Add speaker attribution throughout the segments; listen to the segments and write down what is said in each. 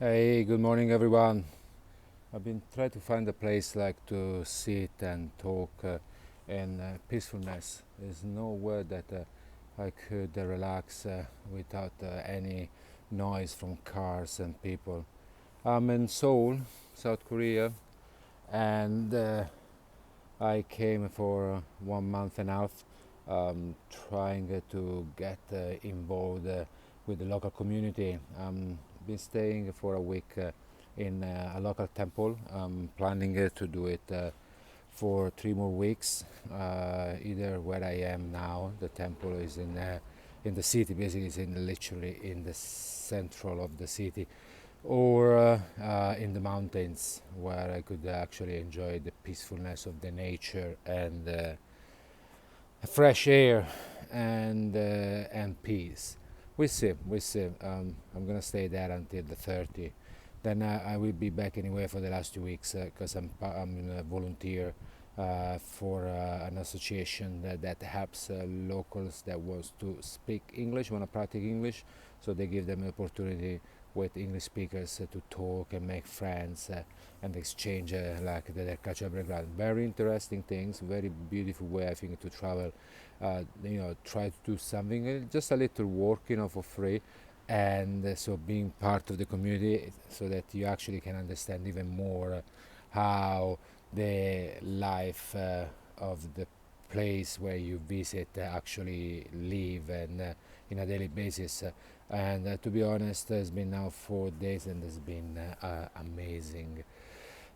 Speaker 1: Hey, good morning, everyone. I've been trying to find a place like to sit and talk in peacefulness. There's nowhere that I could relax without any noise from cars and people. I'm in Seoul, South Korea, and I came for 1 month and a half, trying to get involved with the local community. Been staying for a week in a local temple. I'm planning to do it for 3 more weeks. Either where I am now, the temple is in the city. Basically, it's literally in the central of the city, or in the mountains where I could actually enjoy the peacefulness of the nature and fresh air and peace. We see. I'm gonna stay there until the 30. Then I will be back anyway for the last 2 weeks because I'm a volunteer for an association that helps locals that wants to speak English, want to practice English. So they give them an opportunity with English speakers to talk and make friends and exchange their cultural background. Very interesting things, very beautiful way I think to travel. Try to do something, just a little work, for free, and so being part of the community, so that you actually can understand even more how the life of the place where you visit actually live and in a daily basis. And to be honest, it's been now 4 days and it's been amazing.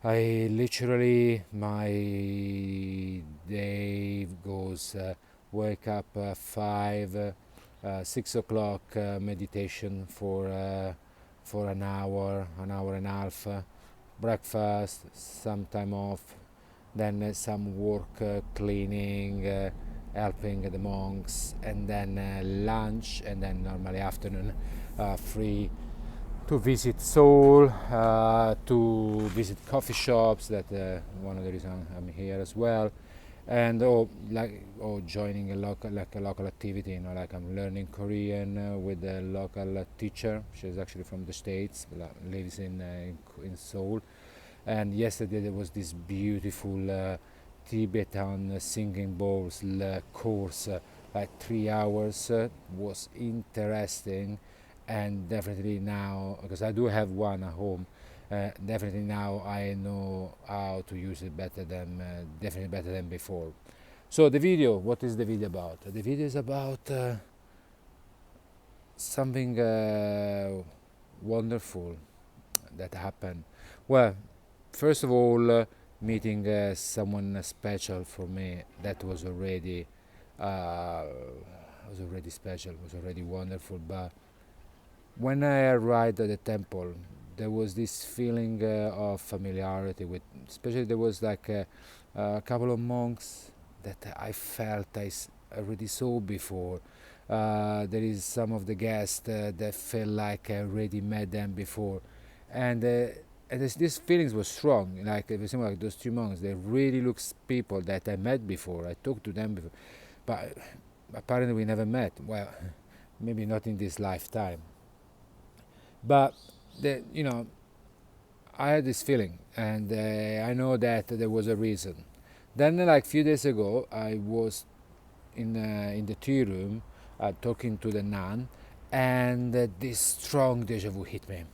Speaker 1: I literally, my day goes wake up 6 o'clock, meditation for an hour and a half, breakfast, some time off, then some work, cleaning, helping the monks, and then lunch, and then normally afternoon free to visit Seoul, to visit coffee shops. That one of the reasons I'm here as well, and joining a local activity. Like I'm learning Korean with a local teacher. She's actually from the States, lives in Seoul. And yesterday there was this beautiful Tibetan singing bowls course, like 3 hours. Was interesting, and definitely now, because I do have one at home, definitely now I know how to use it definitely better than before. So the video, what is the video about? The video is about something wonderful that happened. Well, first of all, meeting someone special for me, that was already special, was already wonderful. But when I arrived at the temple, there was this feeling of familiarity with, especially there was like a couple of monks that I felt already saw before. There is some of the guests that felt like I already met them before, and this feelings was strong. Like it was similar, like those two monks, they really look people that I met before. I talked to them before, but apparently we never met. Well, maybe not in this lifetime. But the, I had this feeling, and I know that there was a reason. Then, like a few days ago, I was in the tea room talking to the nun, and this strong deja vu hit me.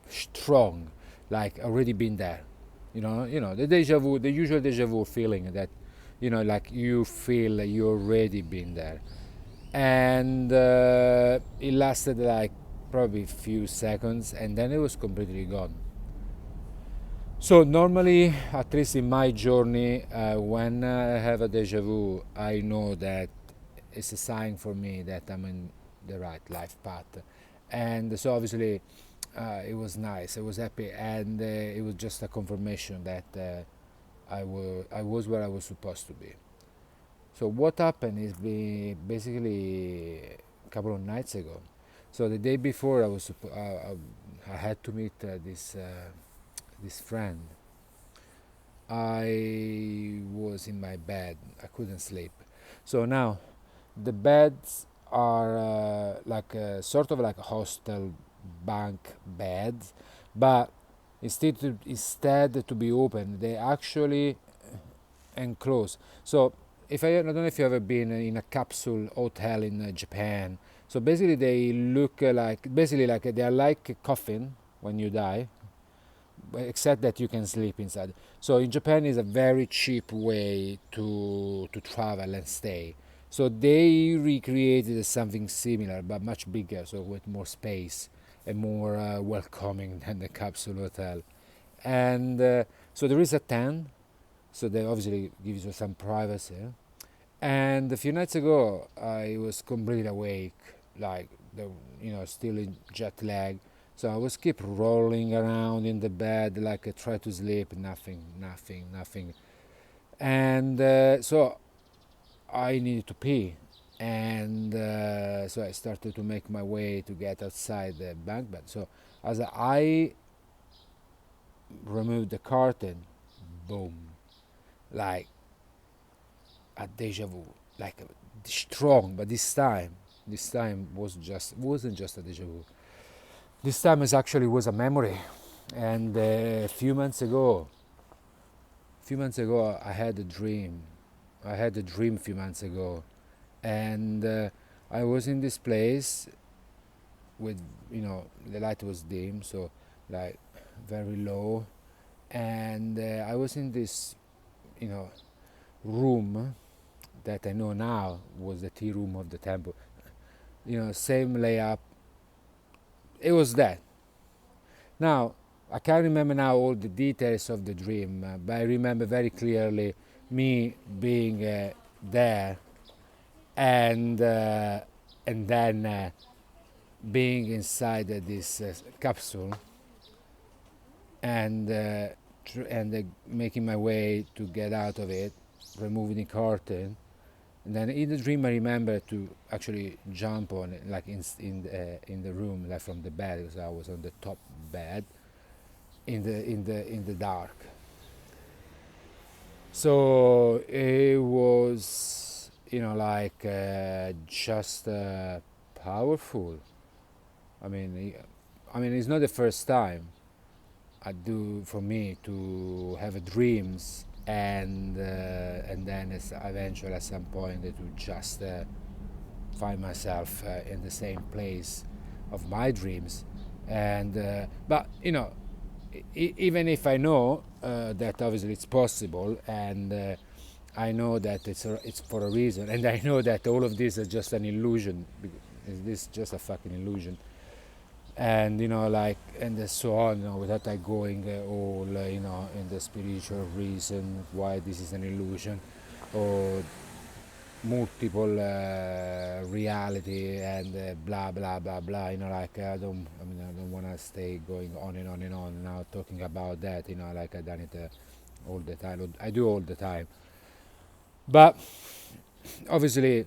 Speaker 1: Strong, like already been there. The deja vu, the usual deja vu feeling that, like you feel you already been there, and it lasted like probably a few seconds, and then it was completely gone. So normally, at least in my journey, when I have a deja vu, I know that it's a sign for me that I'm in the right life path. And so obviously, it was nice. I was happy, and it was just a confirmation that I was where I was supposed to be. So what happened is basically a couple of nights ago. So the day before, I had to meet this friend. I was in my bed. I couldn't sleep. So now the beds are like sort of like hostel bunk beds, but instead to be open, they actually enclose. So if I don't know if you ever been in a capsule hotel in Japan. So basically they look like they are like a coffin when you die, except that you can sleep inside. So in Japan is a very cheap way to travel and stay. So they recreated something similar but much bigger, so with more space and more welcoming than the capsule hotel. And so there is a tent, so they obviously gives you some privacy. And a few nights ago, I was completely awake, like still in jet lag. So I was keep rolling around in the bed, like I try to sleep, nothing. And so I needed to pee, and so I started to make my way to get outside the bunk bed. So as I removed the curtain, boom, like a deja vu, like strong, but this time wasn't just a deja vu. This time is actually was a memory, and a few months ago, I had a dream. I had a dream a few months ago, and I was in this place with the light was dim, so like very low, and I was in this you know room that I know now was the tea room of the temple. Same layout. It was that. Now, I can't remember now all the details of the dream, but I remember very clearly me being there, and then being inside this capsule, and making my way to get out of it, removing the curtain. And then in the dream, I remember to actually jump on it, like in the room, like from the bed, because I was on the top bed, in the dark. So it was, like just powerful. I mean, it's not the first time I do for me to have dreams, and then eventually at some point to just find myself in the same place of my dreams. And but even if I know that obviously it's possible, and I know that it's for a reason, and I know that all of this is just an illusion. This is just a fucking illusion, and and so on. Without I going all in the spiritual reason why this is an illusion, or multiple reality, and blah blah blah blah. I don't want to stay going on and on and on now talking about that. Like I done it all the time. I do all the time, but obviously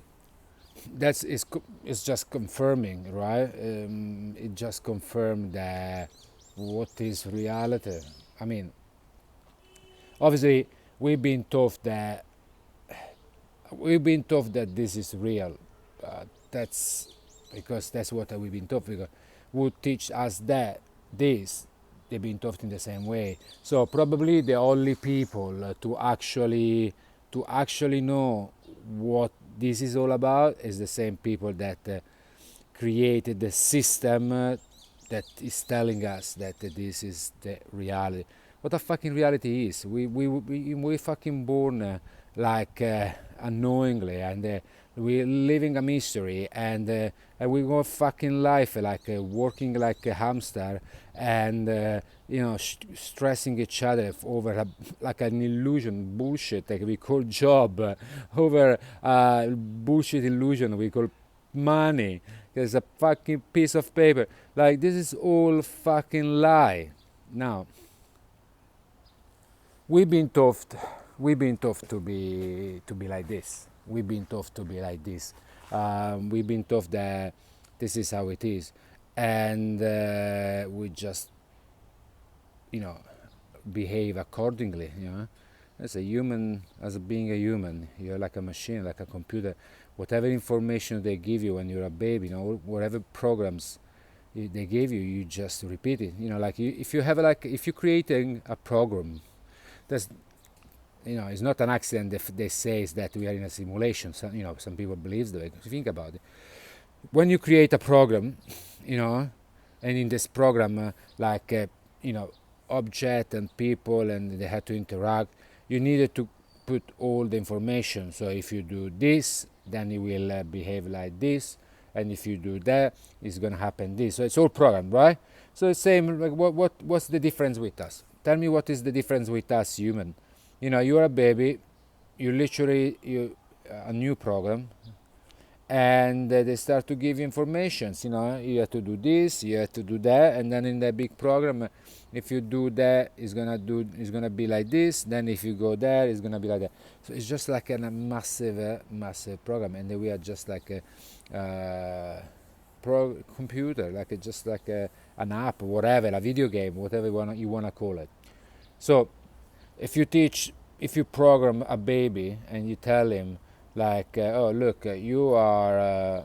Speaker 1: that's it's just confirming, right? It just confirmed that what is reality. I mean, obviously we've been taught that this is real. That's because that's what we've been taught. Because who teach us that this, they've been taught in the same way. So probably the only people to actually know what this is all about is the same people that created the system that is telling us that this is the reality. What a fucking reality is. We fucking born like unknowingly, and we're living a mystery, and we go fucking life like working like a hamster, and stressing each other over like an illusion bullshit like we call job, over bullshit illusion we call money. There's a fucking piece of paper. Like this is all fucking lie. Now we've been taught to be like this. We've been taught to be like this. We've been taught that this is how it is, and we just you know behave accordingly. As a human, as being a human, you're like a machine, like a computer. Whatever information they give you when you're a baby, whatever programs they gave you, you just repeat it. Like if you have if you're creating a program, that's it's not an accident if they say that we are in a simulation. Some people believe the way. Think about it. When you create a program, and in this program, object and people, and they had to interact, you needed to put all the information. So if you do this, then it will behave like this, and if you do that, it's going to happen this. So it's all programmed, right? So it's same. Like what's the difference with us? Tell me, what is the difference with us human? You're a baby, you a new program, and they start to give you informations. You have to do this, you have to do that, and then in the big program, if you do that, it's gonna be like this. Then if you go there, it's gonna be like that. So it's just like a massive program, and then we are just like a computer, just like an app, whatever, a video game, whatever you wanna call it. So if you program a baby and you tell him oh look, you are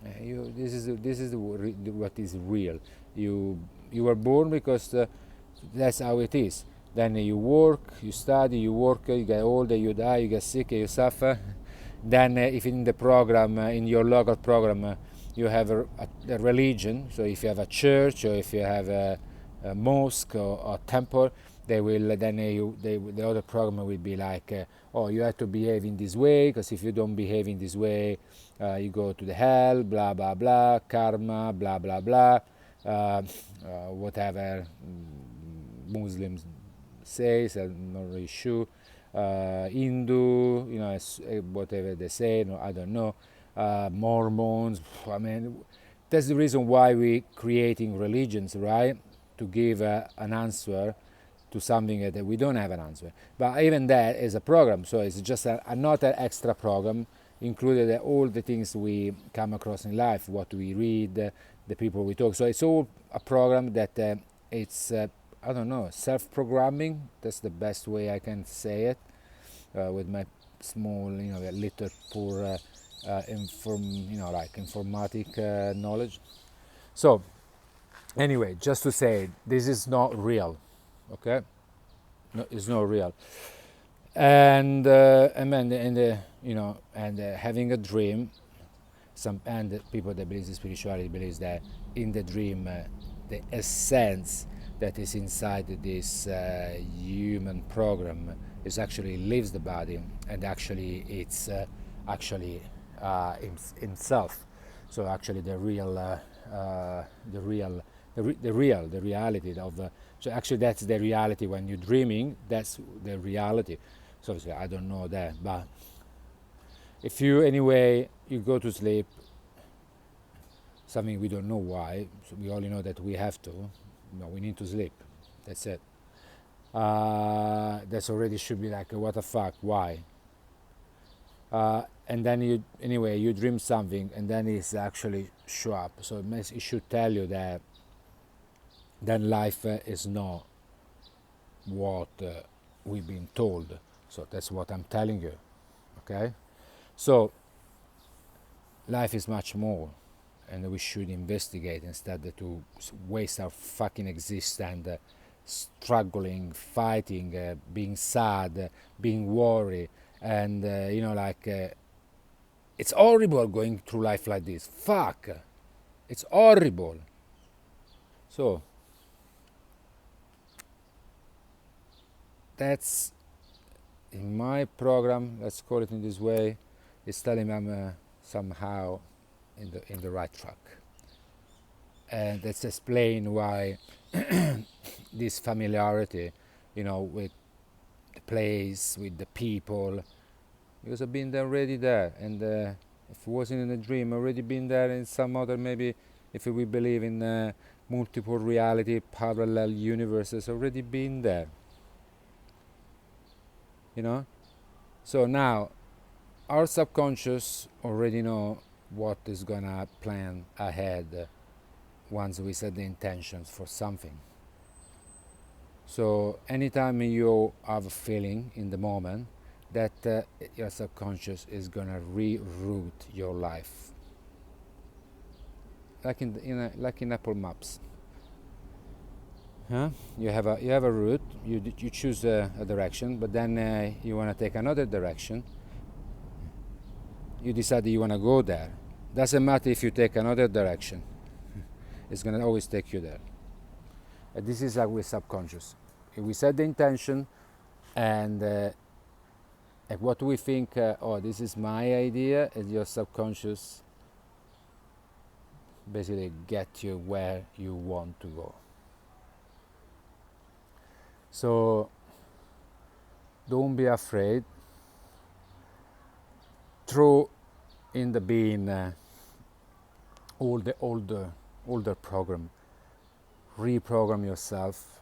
Speaker 1: this is what is real. You were born because that's how it is. Then you work, you study, you work, you get older, you die, you get sick, you suffer. Then if in the program, in your local program, you have a religion, so if you have a church or if you have a mosque or a temple, they will then the other program will be like, oh, you have to behave in this way, because if you don't behave in this way, you go to the hell, blah blah blah, karma, blah blah blah, whatever Muslims says. I'm not really sure. Hindu, whatever they say, no, I don't know. Mormons. I mean, that's the reason why we creating religions, right? To give an answer to something that we don't have an answer. But even that is a program, so it's just another extra program, included all the things we come across in life, what we read, the people we talk. So it's all a program that it's I don't know, self-programming. That's the best way I can say it, with my small, little poor informatic knowledge. So anyway, just to say, this is not real, okay? No, it's not real. And having a dream, and the people that believe in spirituality believes that in the dream, the essence that is inside this human program is actually leaves the body, and actually it's himself. So actually the reality of so actually that's the reality. When you're dreaming, that's the reality. So obviously I don't know that, but if you go to sleep, something we don't know why, so we only know that we have to, we need to sleep, that's it. That's already should be like, what the fuck, why? And then you dream something, and then it's actually show up. So it should tell you that then life is not what we've been told. So that's what I'm telling you, okay? So life is much more, and we should investigate instead to waste our fucking existence struggling, fighting, being sad, being worried, and it's horrible going through life like this. Fuck, it's horrible. So that's in my program, let's call it in this way. It's telling me I'm somehow in the right track, and that's explain why this familiarity, with the place, with the people, because I've been there, already there, and if it wasn't in a dream, already been there in some other, maybe if we believe in multiple reality, parallel universes, already been there. So now our subconscious already know what is gonna plan ahead once we set the intentions for something. So anytime you have a feeling in the moment, that your subconscious is gonna reroute your life. like in Apple Maps. Huh? You have a route. You choose a direction, but then you want to take another direction. You decide that you want to go there. Doesn't matter if you take another direction. It's gonna always take you there. And this is like with subconscious. If we set the intention, and what we think, oh, this is my idea, and your subconscious basically get you where you want to go. So don't be afraid. Throw in the bin all the older program. Reprogram yourself.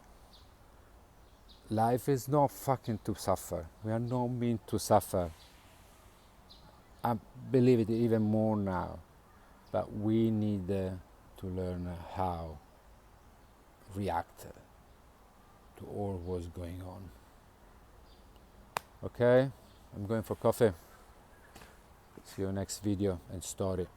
Speaker 1: Life is not fucking to suffer. We are not meant to suffer. I believe it even more now. But we need to learn how react to all what's going on. Okay, I'm going for coffee. See you next video and story.